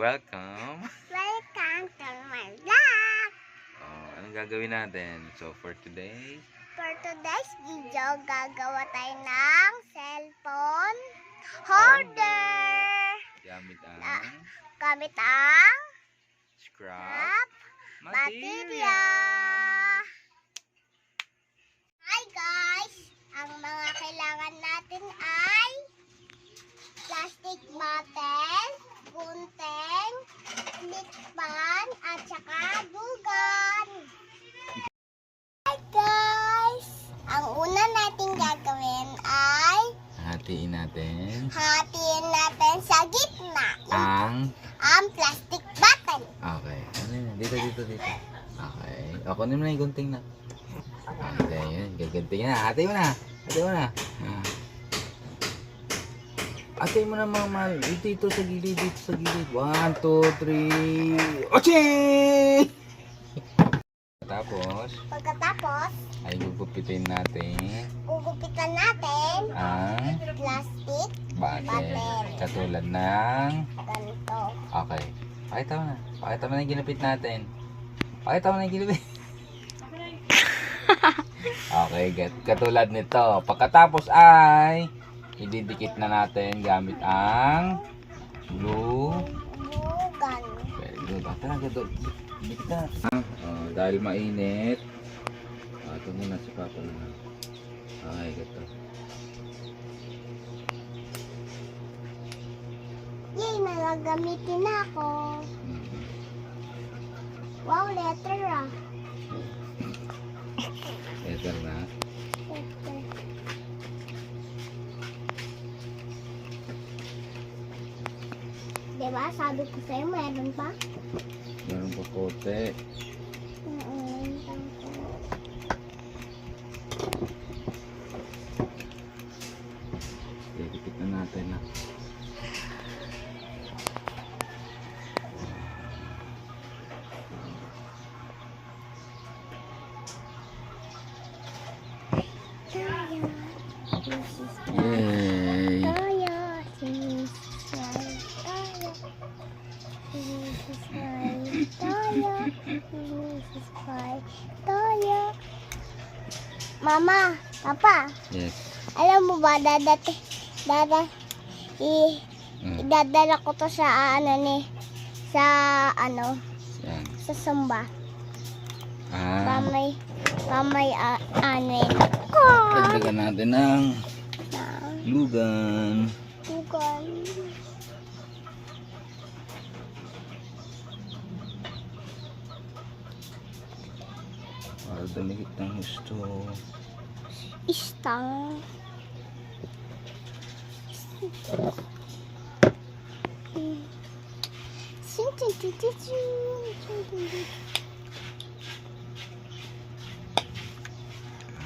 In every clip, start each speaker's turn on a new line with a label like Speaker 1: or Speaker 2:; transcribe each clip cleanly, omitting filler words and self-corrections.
Speaker 1: welcome.
Speaker 2: Welcome to my vlog!
Speaker 1: Anong gagawin natin? So, for today's
Speaker 2: video, gagawa tayo ng cellphone holder!
Speaker 1: gamit ang
Speaker 2: Gamit ang
Speaker 1: scrap material.
Speaker 2: material! Hi guys! Ang mga kailangan natin ay plastic bottle, gunting, clip-pan, at saka dugan. Hi guys! Ang una natin gagawin ay
Speaker 1: Hatiin natin
Speaker 2: hatiin natin sa gitna ang plastic bottle.
Speaker 1: Okay. Ano yun? Dito. Okay. Ako naman na yung gunting na. Okay, yun. Gaganting na. Hati mo na. Hati mo na mga mahal. Dito sa gilid. 1, 2, 3. Ochi!
Speaker 2: Pagkatapos,
Speaker 1: Ay gugupitin natin
Speaker 2: gugupitan natin
Speaker 1: ang
Speaker 2: plastic
Speaker 1: bottle. Katulad ng...
Speaker 2: ganito.
Speaker 1: Okay. Pakita mo na. Pakita mo na yung ginupit natin. Okay, katulad nito. Pagkatapos ay ididikit na natin gamit ang glue.
Speaker 2: Dugan.
Speaker 1: Very good. Tara, dikit na. Dahil mainit. Ito muna si Papa na. Okay, gato.
Speaker 2: Yay, nagagamitin na ako. Wow, letter ah.
Speaker 1: Letter na.
Speaker 2: Letter. Diba, sabi ko sa'yo, meron pa?
Speaker 1: Meron pa kote. Dikit na natin na. Yay!
Speaker 2: Mama, Papa,
Speaker 1: Yes.
Speaker 2: alam mo ba idadala ko to sa
Speaker 1: Yan.
Speaker 2: sa sumba.
Speaker 1: Ah,
Speaker 2: Pamay
Speaker 1: dagdagan natin ng lugan.
Speaker 2: Dugan.
Speaker 1: Para dumikit ng gusto.
Speaker 2: Istang.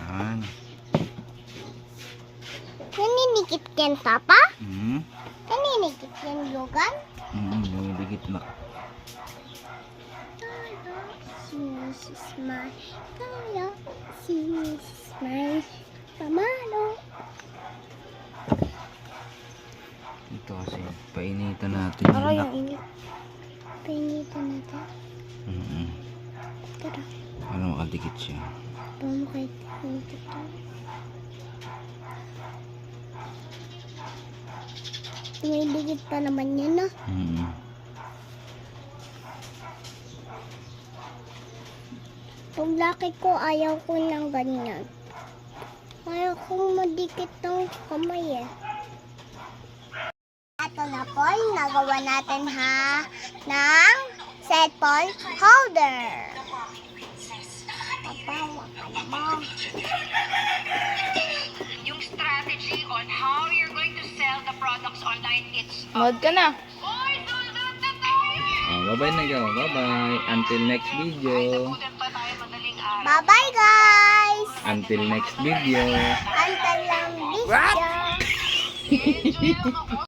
Speaker 1: Yan.
Speaker 2: Naninikip yan, Papa?
Speaker 1: Hmm?
Speaker 2: Naninikip yan, Logan?
Speaker 1: Dumidikit na.
Speaker 2: This is my Tayo. This is my Pamalo.
Speaker 1: Ito kasi, painitan natin
Speaker 2: Aray,
Speaker 1: yun.
Speaker 2: ang init. Painitan natin. Tara.
Speaker 1: Ano, makadikit siya.
Speaker 2: Paano kahit init ito? May digit pa naman yan, no? Pag laki ko, ayaw ko ng ganyan. Ayaw kong madikit ng kamay eh. Ito na po yung nagawa natin ng cellphone holder. Papawa ka naman.
Speaker 3: Yung strategy on how you're going to sell the products online, it's...
Speaker 4: Mode ka na.
Speaker 3: Oy, susunod na tayo!
Speaker 1: Bye-bye na ikaw. Bye-bye. Until next video.
Speaker 3: Sagutin pa tayo madaling araw.
Speaker 2: Bye-bye guys!
Speaker 1: Until next video.
Speaker 2: Antal lang video.
Speaker 3: What?